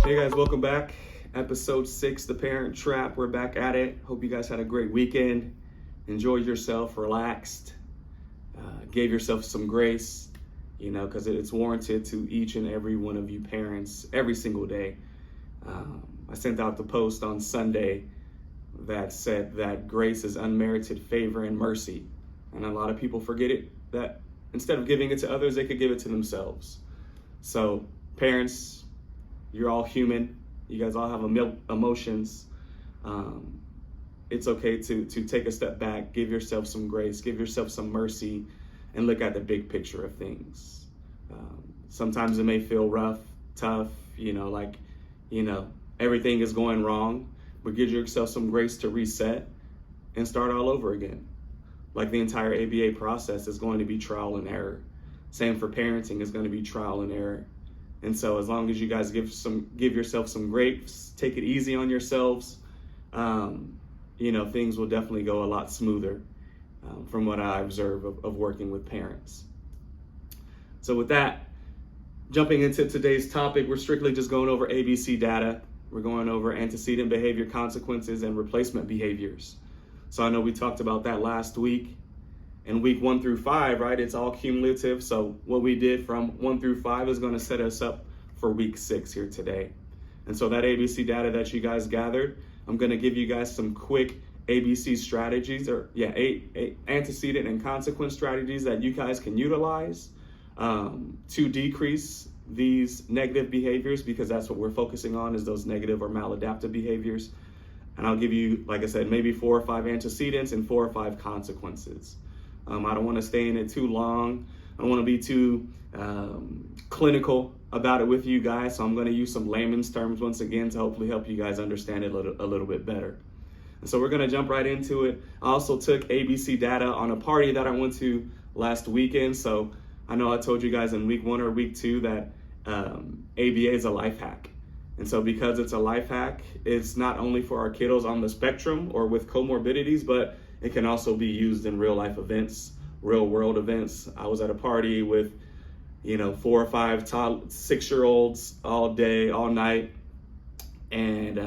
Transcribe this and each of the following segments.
Hey guys, welcome back. Episode 6, The Parent Trap. We're back at it. Hope you guys had a great weekend. Enjoyed yourself, relaxed, gave yourself some grace, because it's warranted to each and every one of you parents every single day. I sent out the post on Sunday that said that grace is unmerited favor and mercy. And a lot of people forget it, that instead of giving it to others, they could give it to themselves. So parents, you're all human. You guys all have emotions. It's okay to take a step back, give yourself some grace, give yourself some mercy, and look at the big picture of things. Sometimes it may feel rough, tough, everything is going wrong, but give yourself some grace to reset and start all over again. Like the entire ABA process is going to be trial and error. Same for parenting is going to be trial and error. And so as long as you guys give yourself some grace, take it easy on yourselves, things will definitely go a lot smoother from what I observe of working with parents. So with that, jumping into today's topic, we're strictly just going over ABC data. We're going over antecedent behavior consequences and replacement behaviors. So I know we talked about that last week. In week 1 through 5, right, it's all cumulative. So what we did from 1 through 5 is going to set us up for week 6 here today. And so that ABC data that you guys gathered, I'm going to give you guys some quick ABC strategies, eight antecedent and consequence strategies that you guys can utilize to decrease these negative behaviors, because that's what we're focusing on, is those negative or maladaptive behaviors. And I'll give you, like I said, maybe 4 or 5 antecedents and 4 or 5 consequences. I don't want to stay in it too long. I don't want to be too clinical about it with you guys. So I'm going to use some layman's terms once again to hopefully help you guys understand it a little bit better. And so we're going to jump right into it. I also took ABC data on a party that I went to last weekend. So I know I told you guys in week 1 or week 2 that ABA is a life hack. And so because it's a life hack, it's not only for our kiddos on the spectrum or with comorbidities, but it can also be used in real life events, real world events. I was at a party with, 4 or 5 6-year-olds all day, all night. And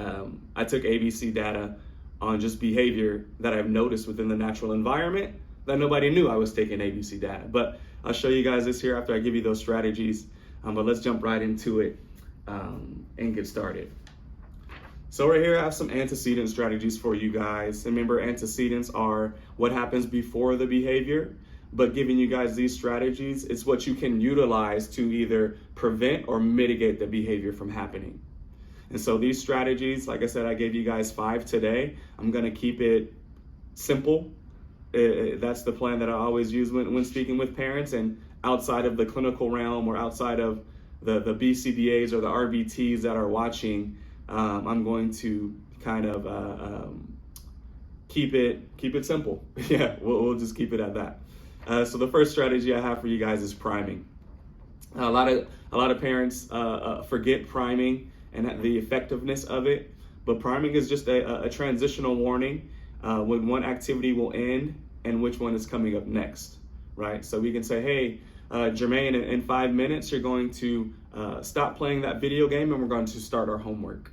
I took ABC data on just behavior that I've noticed within the natural environment that nobody knew I was taking ABC data. But I'll show you guys this here after I give you those strategies. But let's jump right into it and get started. So right here, I have some antecedent strategies for you guys. Remember, antecedents are what happens before the behavior, but giving you guys these strategies, it's what you can utilize to either prevent or mitigate the behavior from happening. And so these strategies, like I said, I gave you guys 5 today. I'm gonna keep it simple. That's the plan that I always use when speaking with parents, and outside of the clinical realm or outside of the BCBAs or the RBTs that are watching, I'm going to kind of keep it simple. Yeah, we'll just keep it at that. So the first strategy I have for you guys is priming. A lot of parents forget priming and the effectiveness of it, but priming is just a transitional warning when one activity will end and which one is coming up next, right? So we can say, hey, Jermaine, in 5 minutes, you're going to stop playing that video game and we're going to start our homework.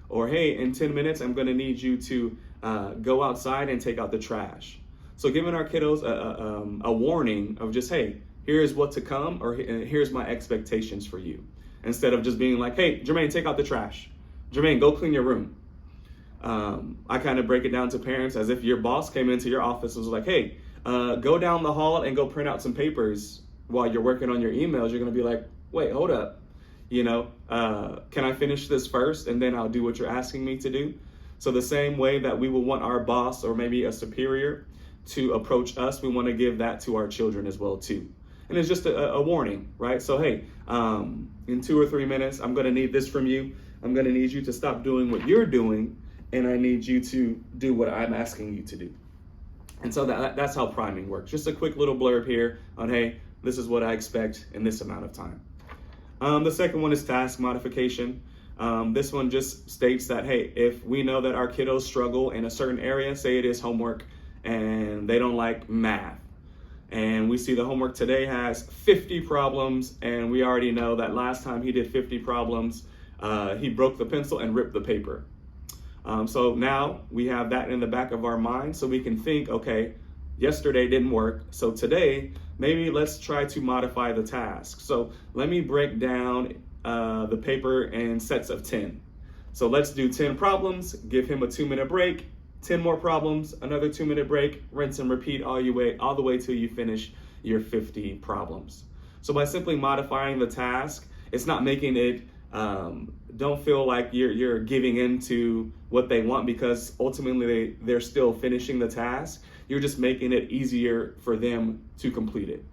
Or, hey, in 10 minutes, I'm going to need you to go outside and take out the trash. So giving our kiddos a warning of just, hey, here's what to come, or here's my expectations for you. Instead of just being like, hey, Jermaine, take out the trash. Jermaine, go clean your room. I kind of break it down to parents as if your boss came into your office and was like, hey, go down the hall and go print out some papers while you're working on your emails. You're going to be like, wait, hold up. Can I finish this first and then I'll do what you're asking me to do? So the same way that we will want our boss or maybe a superior to approach us, we want to give that to our children as well too. And it's just a warning, right? So, hey, in 2 or 3 minutes, I'm going to need this from you. I'm going to need you to stop doing what you're doing, and I need you to do what I'm asking you to do. And so that's how priming works. Just a quick little blurb here on, hey, this is what I expect in this amount of time. The second one is task modification. This one just states that, hey, if we know that our kiddos struggle in a certain area, say it is homework, and they don't like math, and we see the homework today has 50 problems, and we already know that last time he did 50 problems, he broke the pencil and ripped the paper. So now we have that in the back of our mind, so we can think, okay, yesterday didn't work, so today maybe let's try to modify the task. So let me break down the paper in sets of 10. So let's do 10 problems, give him a 2-minute break, 10 more problems, another 2-minute break, rinse and repeat all the way till you finish your 50 problems. So by simply modifying the task, it's not making it, don't feel like you're giving in to what they want, because ultimately they're still finishing the task. You're just making it easier for them to complete it.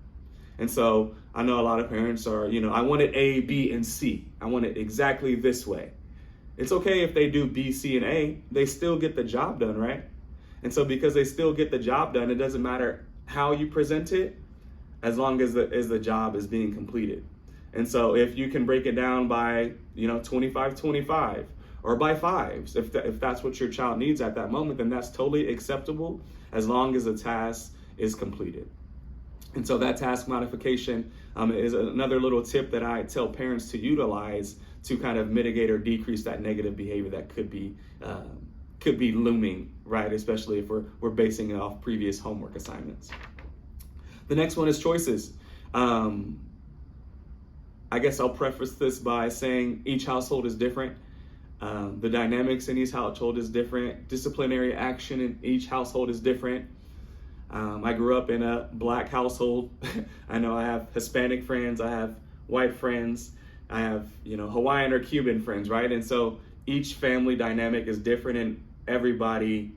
And so I know a lot of parents are, I want it A, B, and C. I want it exactly this way. It's okay if they do B, C, and A, they still get the job done, right? And so because they still get the job done, it doesn't matter how you present it, as long as the job is being completed. And so if you can break it down by, 25-25 or by 5s, if that's what your child needs at that moment, then that's totally acceptable as long as the task is completed. And so that task modification is another little tip that I tell parents to utilize to kind of mitigate or decrease that negative behavior that could be looming, right? Especially if we're basing it off previous homework assignments. The next one is choices. I guess I'll preface this by saying each household is different. The dynamics in each household is different. Disciplinary action in each household is different. I grew up in a Black household. I know I have Hispanic friends, I have white friends, I have, Hawaiian or Cuban friends, right? And so each family dynamic is different, and everybody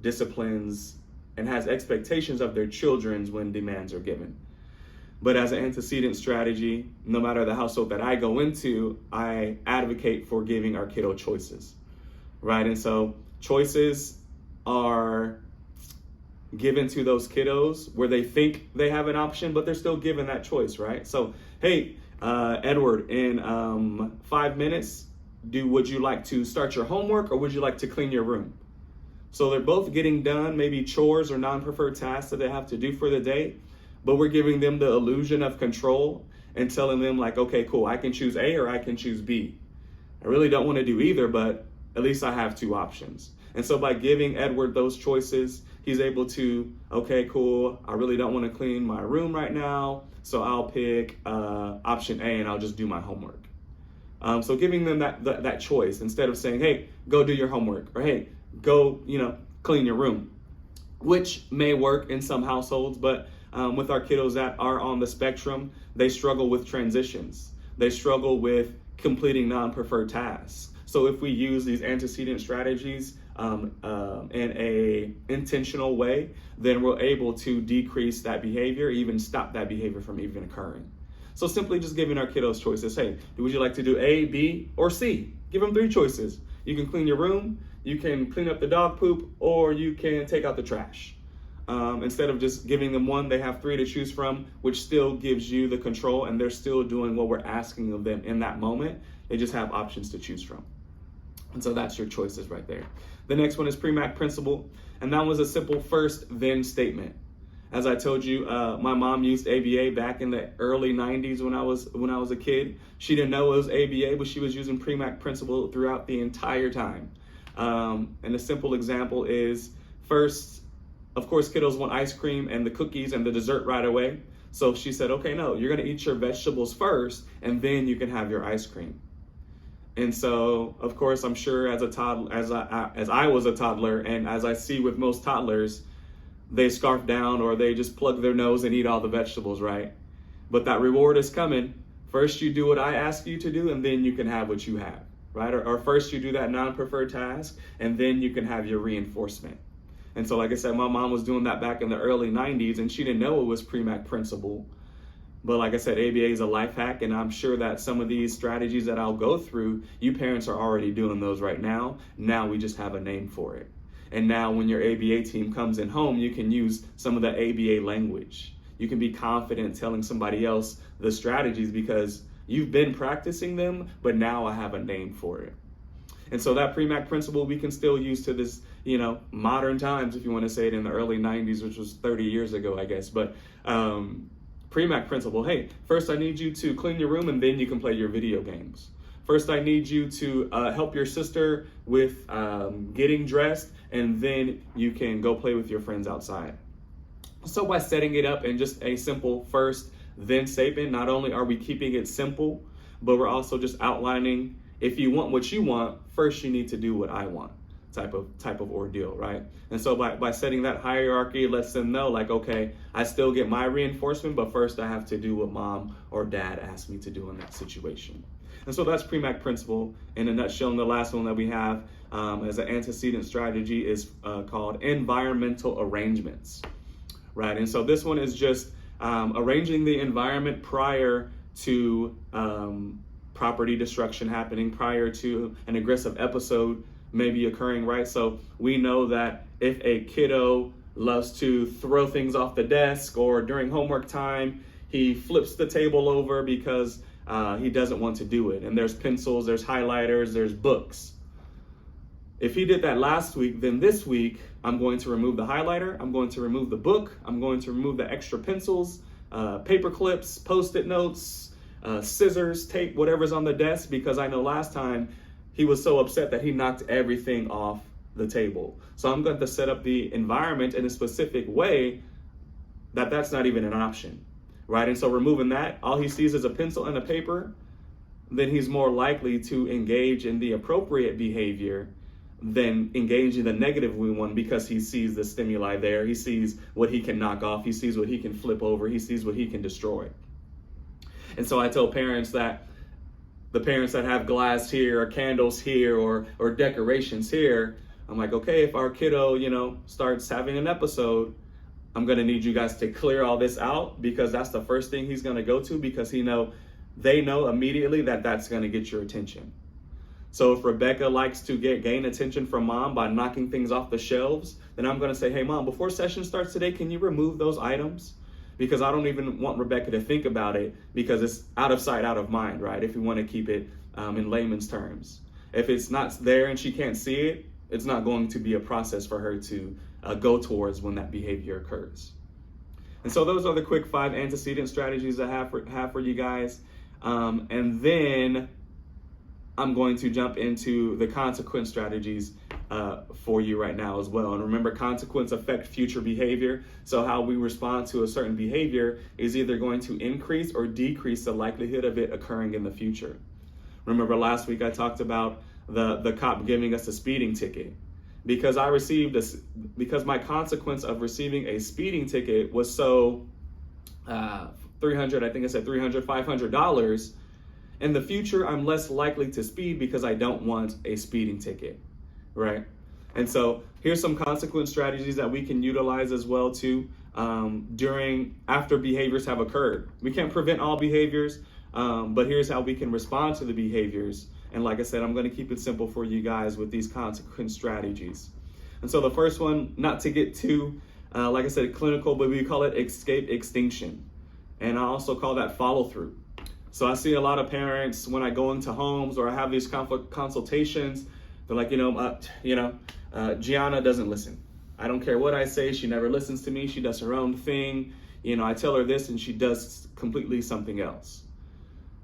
disciplines and has expectations of their children when demands are given. But as an antecedent strategy, no matter the household that I go into, I advocate for giving our kiddo choices, right? And so choices are given to those kiddos where they think they have an option, but they're still given that choice, right? So, hey, Edward, in 5 minutes, would you like to start your homework, or would you like to clean your room? So they're both getting done, maybe chores or non-preferred tasks that they have to do for the day, but we're giving them the illusion of control and telling them like, okay, cool, I can choose A or I can choose B. I really don't want to do either, but at least I have 2 options. And so by giving Edward those choices, he's able to, okay, cool, I really don't want to clean my room right now, so I'll pick option A and I'll just do my homework. So giving them that choice instead of saying, hey, go do your homework, or hey, go, clean your room, which may work in some households, but with our kiddos that are on the spectrum, they struggle with transitions. They struggle with completing non-preferred tasks. So if we use these antecedent strategies in a intentional way, then we're able to decrease that behavior, even stop that behavior from even occurring. So simply just giving our kiddos choices. Hey, would you like to do A, B, or C? Give them 3 choices. You can clean your room, you can clean up the dog poop, or you can take out the trash. Instead of just giving them 1, they have 3 to choose from, which still gives you the control, and they're still doing what we're asking of them in that moment. They just have options to choose from. And so that's your choices right there. The next one is Premack principle, and that was a simple first then statement. As I told you, my mom used ABA back in the early 90s when I was a kid. She didn't know it was ABA, but she was using Premack principle throughout the entire time. And a simple example is, first, of course, kiddos want ice cream and the cookies and the dessert right away. So she said, okay, no, you're gonna eat your vegetables first, and then you can have your ice cream. And so, of course, I'm sure as a toddler, as I was a toddler, and as I see with most toddlers, they scarf down or they just plug their nose and eat all the vegetables, right? But that reward is coming. First, you do what I ask you to do, and then you can have what you have, right? Or first, you do that non-preferred task, and then you can have your reinforcement. And so, like I said, my mom was doing that back in the early 90s, and she didn't know it was Premack principle. But like I said, ABA is a life hack, and I'm sure that some of these strategies that I'll go through, you parents are already doing those right now. Now we just have a name for it. And now when your ABA team comes in home, you can use some of the ABA language. You can be confident telling somebody else the strategies because you've been practicing them, but now I have a name for it. And so that Premack principle we can still use to this, modern times, if you want to say it in the early 90s, which was 30 years ago, I guess. But Premack principle, hey, first I need you to clean your room and then you can play your video games. first I need you to help your sister with getting dressed, and then you can go play with your friends outside. So by setting it up in just a simple first, then statement, not only are we keeping it simple, but we're also just outlining, if you want what you want, first you need to do what I want, type of ordeal, right? And so by setting that hierarchy, it lets them know, like, okay, I still get my reinforcement, but first I have to do what mom or dad asked me to do in that situation. And so that's PREMAC principle in a nutshell. And the last one that we have as an antecedent strategy is called environmental arrangements, right? And so this one is just arranging the environment prior to property destruction happening, prior to an aggressive episode maybe occurring, right? So we know that if a kiddo loves to throw things off the desk, or during homework time, he flips the table over because he doesn't want to do it. And there's pencils, there's highlighters, there's books. If he did that last week, then this week, I'm going to remove the highlighter, I'm going to remove the book, I'm going to remove the extra pencils, paper clips, Post-it notes, scissors, tape, whatever's on the desk, because I know last time he was so upset that he knocked everything off the table. So I'm going to set up the environment in a specific way that that's not even an option, right? And so removing that, all he sees is a pencil and a paper, then he's more likely to engage in the appropriate behavior than engage in the negative one, because he sees the stimuli there. He sees what he can knock off. He sees what he can flip over. He sees what he can destroy. And so I tell parents that the parents that have glass here or candles here or decorations here, I'm like, okay, if our kiddo, starts having an episode, I'm going to need you guys to clear all this out, because that's the first thing he's going to go to, because they know immediately that that's going to get your attention. So if Rebecca likes to gain attention from mom by knocking things off the shelves, then I'm going to say, hey, mom, before session starts today, can you remove those items? Because I don't even want Rebecca to think about it, because it's out of sight, out of mind, right? If we want to keep it in layman's terms. If it's not there and she can't see it, it's not going to be a process for her to go towards when that behavior occurs. And so those are the quick 5 antecedent strategies I have for you guys. And then I'm going to jump into the consequence strategies for you right now as well. And remember, consequence affect future behavior. So how we respond to a certain behavior is either going to increase or decrease the likelihood of it occurring in the future. Remember last week I talked about the cop giving us a speeding ticket. Because my consequence of receiving a speeding ticket was so $500. In the future, I'm less likely to speed because I don't want a speeding ticket, right? And so here's some consequence strategies that we can utilize as well too after behaviors have occurred. We can't prevent all behaviors, but here's how we can respond to the behaviors. And like I said, I'm going to keep it simple for you guys with these consequence strategies. And so the first one, not to get too, like I said, clinical, but we call it escape extinction. And I also call that follow through. So I see a lot of parents when I go into homes or I have these consultations, they're like, Gianna doesn't listen. I don't care what I say. She never listens to me. She does her own thing. I tell her this and she does completely something else.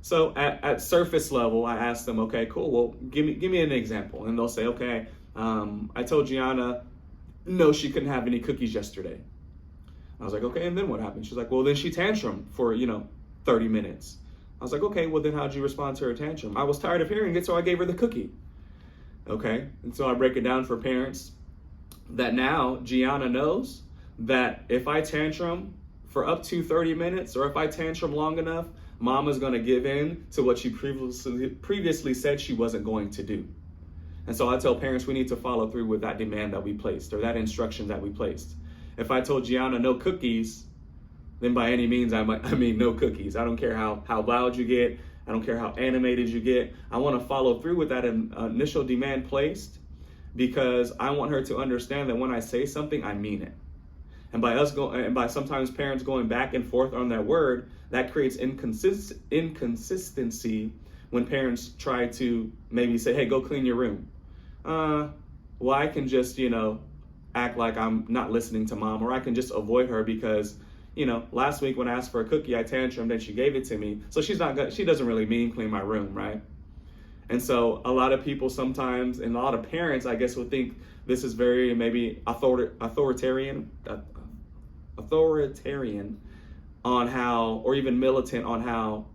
So at surface level, I ask them, okay, cool. Well, give me an example. And they'll say, okay, I told Gianna, no, she couldn't have any cookies yesterday. I was like, okay, and then what happened? She's like, well, then she tantrum for, 30 minutes. I was like, okay, well then how'd you respond to her tantrum? I was tired of hearing it, so I gave her the cookie. Okay, and so I break it down for parents that now Gianna knows that if I tantrum for up to 30 minutes, or if I tantrum long enough, Mama's gonna give in to what she previously said she wasn't going to do. And so I tell parents we need to follow through with that demand that we placed, or that instruction that we placed. If I told Gianna no cookies, then by any means, I mean no cookies. I don't care how loud you get. I don't care how animated you get. I want to follow through with that initial demand placed, because I want her to understand that when I say something, I mean it. And by sometimes parents going back and forth on their word, that creates inconsistency when parents try to maybe say, hey, go clean your room. Well, I can just, act like I'm not listening to mom, or I can just avoid her because last week when I asked for a cookie, I tantrumed and she gave it to me. So she doesn't really mean clean my room, right? And so a lot of people sometimes, and a lot of parents, I guess, would think this is very maybe authoritarian on how, or even militant on how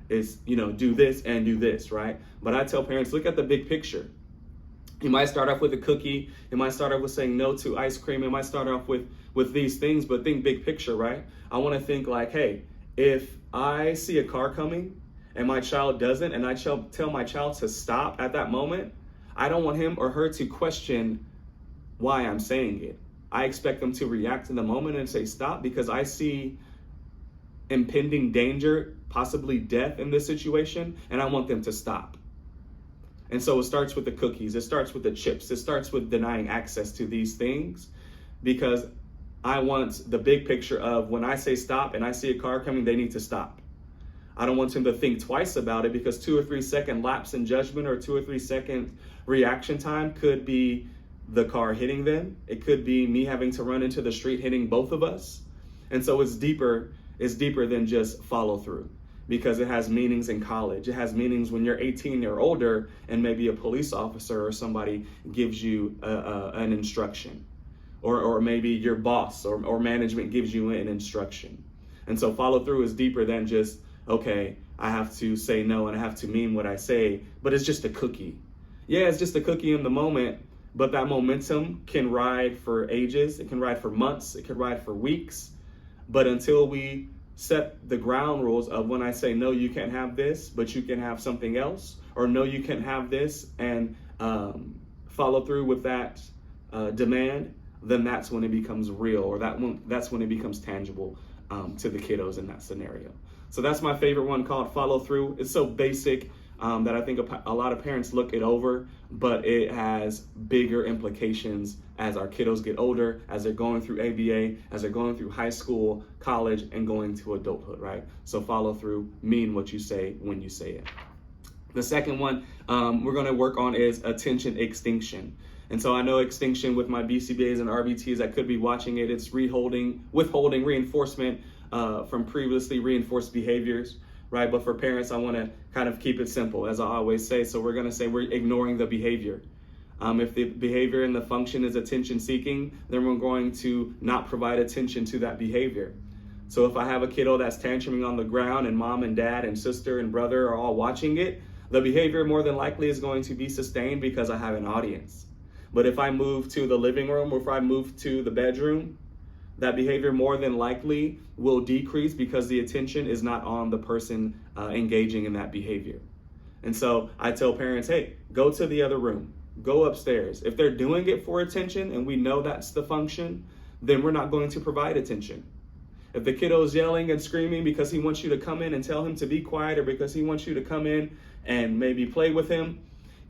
is, do this and do this, right? But I tell parents, look at the big picture. You might start off with a cookie. You might start off with saying no to ice cream. It might start off with these things, but think big picture, right? I want to think like, hey, if I see a car coming and my child doesn't, and I tell my child to stop at that moment, I don't want him or her to question why I'm saying it. I expect them to react in the moment and say stop, because I see impending danger, possibly death in this situation, and I want them to stop. And so it starts with the cookies, it starts with the chips, it starts with denying access to these things, because I want the big picture of when I say stop and I see a car coming, they need to stop. I don't want them to think twice about it, because 2 or 3 second lapse in judgment or 2 or 3 second reaction time could be the car hitting them. It could be me having to run into the street hitting both of us. And so it's deeper than just follow through, because it has meanings in college. It has meanings when you're 18 or older and maybe a police officer or somebody gives you an instruction, or maybe your boss or management gives you an instruction. And so follow through is deeper than just, okay, I have to say no and I have to mean what I say, but it's just a cookie. Yeah, it's just a cookie in the moment, but that momentum can ride for ages. It can ride for months. It can ride for weeks. But until we set the ground rules of when I say, no, you can't have this, but you can have something else, or no, you can have this, and follow through with that demand, then that's when it becomes real, or that's when it becomes tangible to the kiddos in that scenario. So that's my favorite one, called follow through. It's so basic that I think a lot of parents look it over, but it has bigger implications as our kiddos get older, as they're going through ABA, as they're going through high school, college, and going to adulthood, right? So follow through, mean what you say when you say it. The second one we're going to work on is attention extinction. And so I know extinction with my BCBAs and RBTs that could be watching it, it's withholding reinforcement from previously reinforced behaviors, right? But for parents, I want to kind of keep it simple, as I always say. So we're going to say we're ignoring the behavior. If the behavior and the function is attention seeking, then we're going to not provide attention to that behavior. So if I have a kiddo that's tantruming on the ground and mom and dad and sister and brother are all watching it, the behavior more than likely is going to be sustained because I have an audience. But if I move to the living room, or if I move to the bedroom, that behavior more than likely will decrease because the attention is not on the person engaging in that behavior. And so I tell parents, hey, go to the other room, go upstairs. If they're doing it for attention and we know that's the function, then we're not going to provide attention. If the kiddo is yelling and screaming because he wants you to come in and tell him to be quiet, or because he wants you to come in and maybe play with him,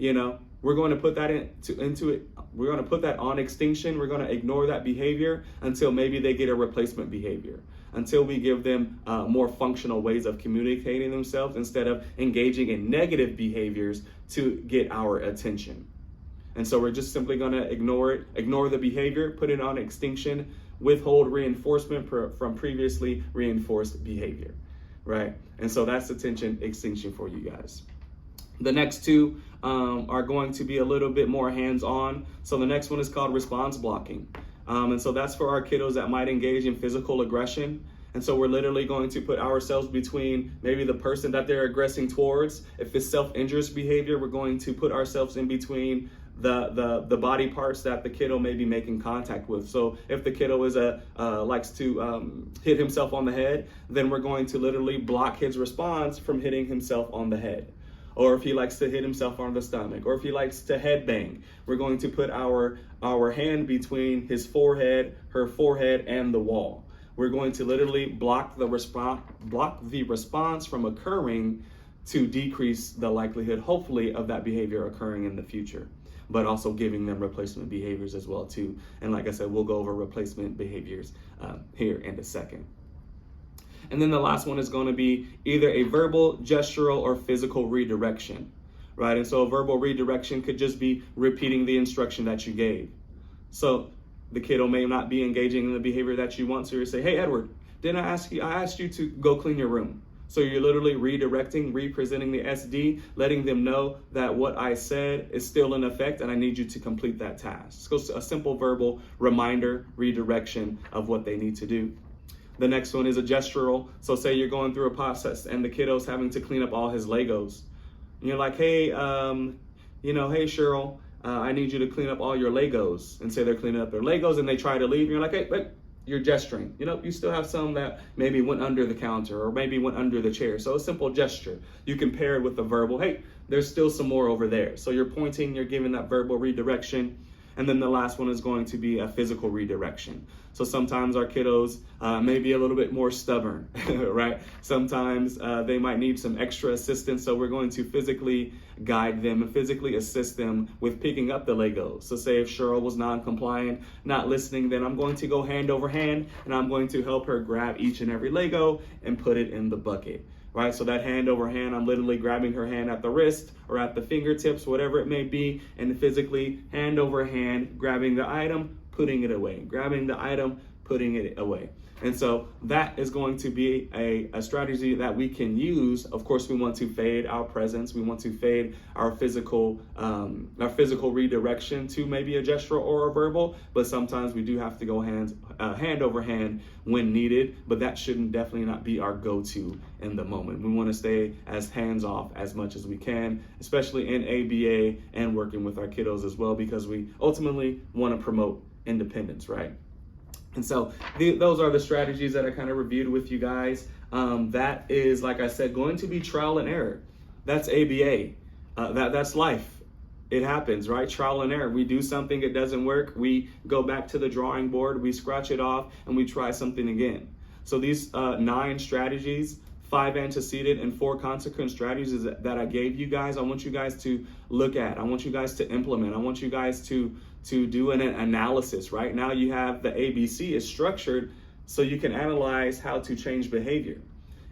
we're going to put that into it. We're going to put that on extinction. We're going to ignore that behavior until maybe they get a replacement behavior, until we give them more functional ways of communicating themselves instead of engaging in negative behaviors to get our attention. And so we're just simply going to ignore the behavior, put it on extinction, withhold reinforcement from previously reinforced behavior, right? And so that's attention extinction for you guys. The next two are going to be a little bit more hands-on. So the next one is called response blocking. And so that's for our kiddos that might engage in physical aggression. And so we're literally going to put ourselves between maybe the person that they're aggressing towards. If it's self-injurious behavior, we're going to put ourselves in between the body parts that the kiddo may be making contact with. So if the kiddo is likes to hit himself on the head, then we're going to literally block his response from hitting himself on the head. Or if he likes to hit himself on the stomach, or if he likes to headbang, we're going to put our hand between his forehead, her forehead, and the wall. We're going to literally block the response from occurring to decrease the likelihood, hopefully, of that behavior occurring in the future, but also giving them replacement behaviors as well too. And like I said, we'll go over replacement behaviors here in a second. And then the last one is going to be either a verbal, gestural, or physical redirection, right? And so a verbal redirection could just be repeating the instruction that you gave. So the kiddo may not be engaging in the behavior that you want, so you say, hey, Edward, didn't I ask you? I asked you to go clean your room. So you're literally redirecting, representing the SD, letting them know that what I said is still in effect and I need you to complete that task. So a simple verbal reminder, redirection of what they need to do. The next one is a gestural. So say you're going through a process and the kiddo's having to clean up all his Legos. And you're like, hey, hey, Cheryl, I need you to clean up all your Legos. And say they're cleaning up their Legos and they try to leave. And you're like, hey, wait. You're gesturing. You still have some that maybe went under the counter or maybe went under the chair. So a simple gesture. You can pair it with a verbal, hey, there's still some more over there. So you're pointing, you're giving that verbal redirection. And then the last one is going to be a physical redirection. So sometimes our kiddos may be a little bit more stubborn, right? Sometimes they might need some extra assistance. So we're going to physically guide them and physically assist them with picking up the Legos. So say if Cheryl was non-compliant, not listening, then I'm going to go hand over hand and I'm going to help her grab each and every Lego and put it in the bucket. Right, so that hand over hand, I'm literally grabbing her hand at the wrist or at the fingertips, whatever it may be, and physically hand over hand, grabbing the item, putting it away, grabbing the item, putting it away. And so that is going to be a strategy that we can use. Of course, we want to fade our presence. We want to fade our physical redirection to maybe a gesture or a verbal, but sometimes we do have to go hand over hand when needed, but that shouldn't definitely not be our go-to in the moment. We want to stay as hands-off as much as we can, especially in ABA and working with our kiddos as well, because we ultimately want to promote independence, right? And so those are the strategies that I kind of reviewed with you guys. That is, like I said, going to be trial and error. That's ABA. That's life. It happens, right? Trial and error. We do something, it doesn't work. We go back to the drawing board, we scratch it off, and we try something again. So these 9 strategies, 5 antecedent and 4 consequent strategies that I gave you guys, I want you guys to look at. I want you guys to implement. I want you guys to do an analysis. Right now you have the ABC is structured so you can analyze how to change behavior.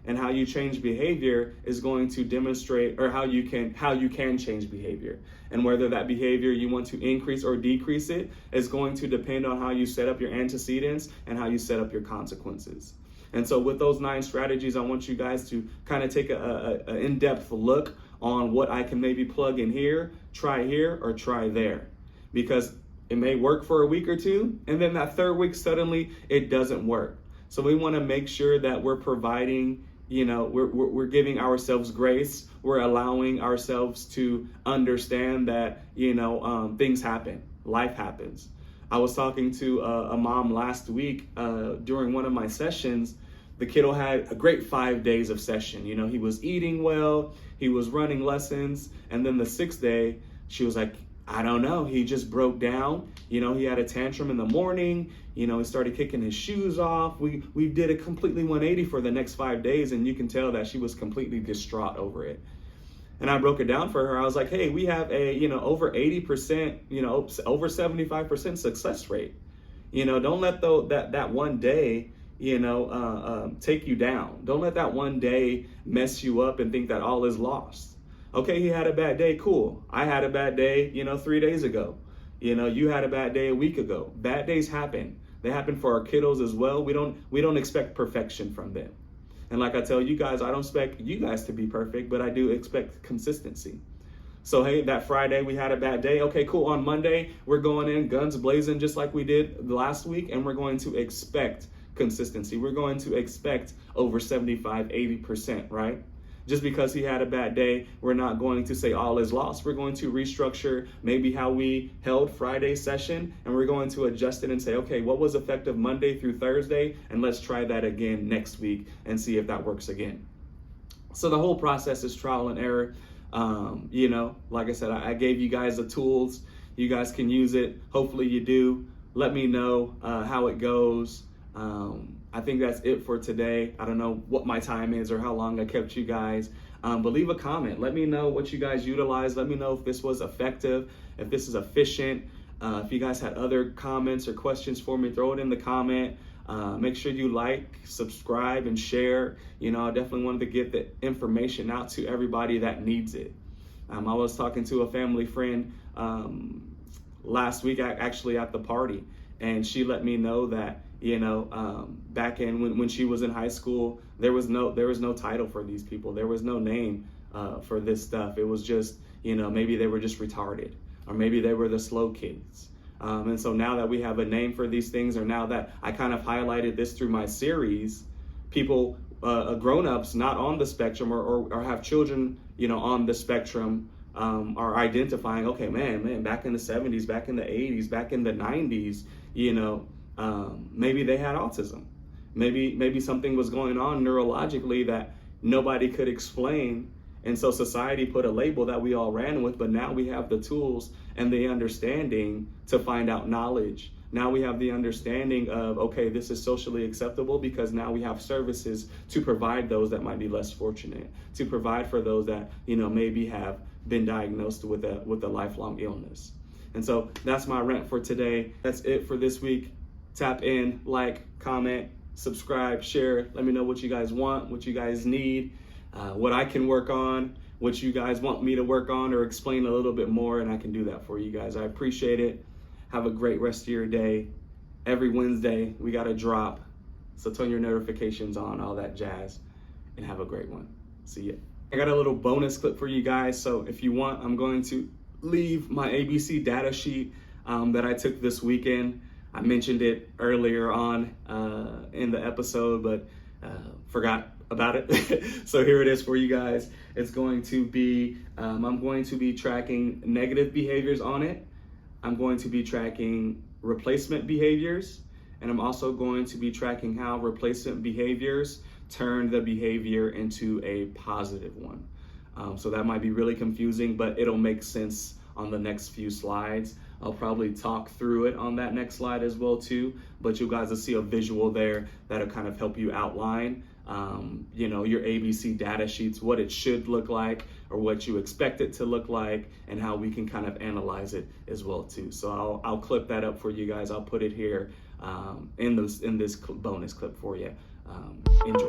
And how you change behavior is going to demonstrate, or how you can change behavior. And whether that behavior you want to increase or decrease it is going to depend on how you set up your antecedents and how you set up your consequences. And so with those 9 strategies, I want you guys to kind of take an in-depth look on what I can maybe plug in here, or try there. Because it may work for a week or two, and then that 3rd week, suddenly it doesn't work. So we want to make sure that we're providing, we're giving ourselves grace. We're allowing ourselves to understand that, things happen, life happens. I was talking to a mom last week during one of my sessions. The kiddo had a great 5 days of session. He was eating well, he was running lessons, and then the 6th day, she was like, I don't know, he just broke down. He had a tantrum in the morning. He started kicking his shoes off. We did a completely 180 for the next 5 days, and you can tell that she was completely distraught over it. And I broke it down for her. I was like, hey, we have a, over 80%, over 75% success rate. Don't let that one day, take you down. Don't let that one day mess you up and think that all is lost. Okay, he had a bad day, cool. I had a bad day, 3 days ago. You had a bad day a week ago. Bad days happen. They happen for our kiddos as well. We don't expect perfection from them. And like I tell you guys, I don't expect you guys to be perfect, but I do expect consistency. So hey, that Friday we had a bad day. Okay, cool. On Monday, we're going in guns blazing just like we did last week, and we're going to expect consistency. We're going to expect over 75, 80%, right? Just because he had a bad day, we're not going to say all is lost. We're going to restructure maybe how we held Friday's session, and we're going to adjust it and say, okay, what was effective Monday through Thursday? And let's try that again next week and see if that works again. So the whole process is trial and error. Like I said, I gave you guys the tools. You guys can use it. Hopefully you do. Let me know how it goes. I think that's it for today. I don't know what my time is or how long I kept you guys, but leave a comment. Let me know what you guys utilized. Let me know if this was effective, if this is efficient. If you guys had other comments or questions for me, throw it in the comment. Make sure you like, subscribe, and share. I definitely wanted to get the information out to everybody that needs it. I was talking to a family friend last week, actually at the party, and she let me know that back in when she was in high school, There was no title for these people. There was no name for this stuff. It was just, maybe they were just retarded, or maybe they were the slow kids. And so now that we have a name for these things, or now that I kind of highlighted this through my series, people, grown-ups not on the spectrum, or have children, on the spectrum, are identifying, okay, man, back in the 70s, back in the 80s, back in the 90s, maybe they had autism. Maybe something was going on neurologically that nobody could explain. And so society put a label that we all ran with, but now we have the tools and the understanding to find out knowledge. Now we have the understanding of, okay, this is socially acceptable because now we have services to provide those that might be less fortunate, to provide for those that, maybe have been diagnosed with a lifelong illness. And so that's my rant for today. That's it for this week. Tap in, like, comment, subscribe, share. Let me know what you guys want, what you guys need, what I can work on, what you guys want me to work on or explain a little bit more, and I can do that for you guys. I appreciate it. Have a great rest of your day. Every Wednesday, we got a drop. So turn your notifications on, all that jazz, and have a great one. See ya. I got a little bonus clip for you guys. So if you want, I'm going to leave my ABC data sheet that I took this weekend. I mentioned it earlier on in the episode, but forgot about it. So here it is for you guys. It's going to be, I'm going to be tracking negative behaviors on it. I'm going to be tracking replacement behaviors, and I'm also going to be tracking how replacement behaviors turn the behavior into a positive one. So that might be really confusing, but it'll make sense on the next few slides. I'll probably talk through it on that next slide as well too, but you guys will see a visual there that'll kind of help you outline your ABC data sheets, what it should look like or what you expect it to look like, and how we can kind of analyze it as well too. So I'll clip that up for you guys. I'll put it here in this bonus clip for you. Enjoy.